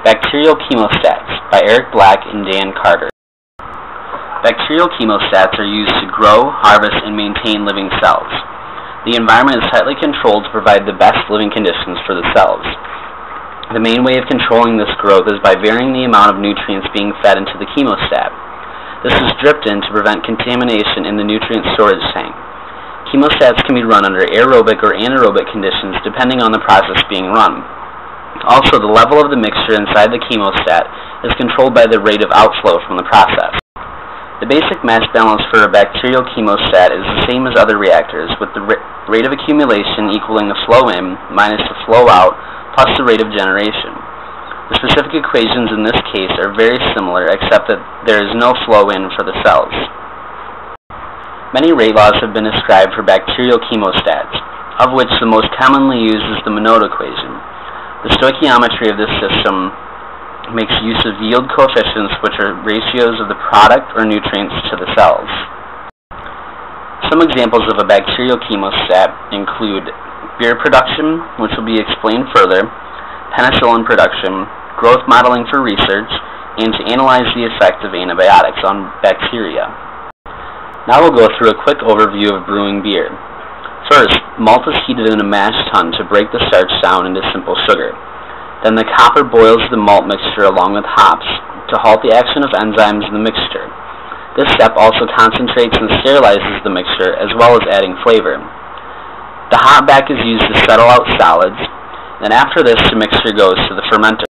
Bacterial Chemostats by Eric Black and Dan Carter. Bacterial chemostats are used to grow, harvest, and maintain living cells. The environment is tightly controlled to provide the best living conditions for the cells. The main way of controlling this growth is by varying the amount of nutrients being fed into the chemostat. This is dripped in to prevent contamination in the nutrient storage tank. Chemostats can be run under aerobic or anaerobic conditions depending on the process being run. Also, the level of the mixture inside the chemostat is controlled by the rate of outflow from the process. The basic mass balance for a bacterial chemostat is the same as other reactors, with the rate of accumulation equaling the flow in minus the flow out plus the rate of generation. The specific equations in this case are very similar, except that there is no flow in for the cells. Many rate laws have been described for bacterial chemostats, of which the most commonly used is the Monod equation. The stoichiometry of this system makes use of yield coefficients, which are ratios of the product or nutrients to the cells. Some examples of a bacterial chemostat include beer production, which will be explained further, penicillin production, growth modeling for research, and to analyze the effect of antibiotics on bacteria. Now we'll go through a quick overview of brewing beer. First, malt is heated in a mash tun to break the starch down into simple sugar. Then the copper boils the malt mixture along with hops to halt the action of enzymes in the mixture. This step also concentrates and sterilizes the mixture as well as adding flavor. The hop back is used to settle out solids, and after this the mixture goes to the fermenter.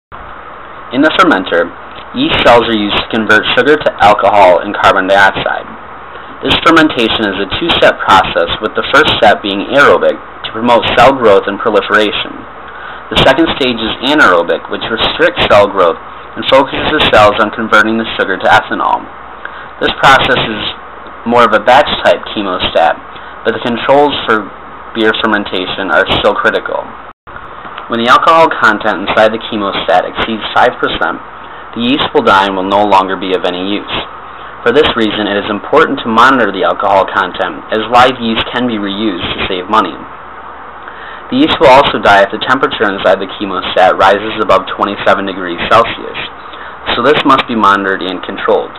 In the fermenter, yeast cells are used to convert sugar to alcohol and carbon dioxide. This fermentation is a two-step process, with the first step being aerobic to promote cell growth and proliferation. The second stage is anaerobic, which restricts cell growth and focuses the cells on converting the sugar to ethanol. This process is more of a batch-type chemostat, but the controls for beer fermentation are still critical. When the alcohol content inside the chemostat exceeds 5%, the yeast will die and will no longer be of any use. For this reason, it is important to monitor the alcohol content, as live yeast can be reused to save money. The yeast will also die if the temperature inside the chemostat rises above 27 degrees Celsius, so this must be monitored and controlled.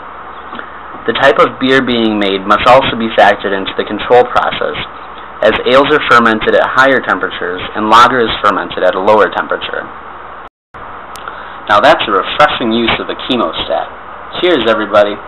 The type of beer being made must also be factored into the control process, as ales are fermented at higher temperatures and lager is fermented at a lower temperature. Now that's a refreshing use of a chemostat. Cheers, everybody!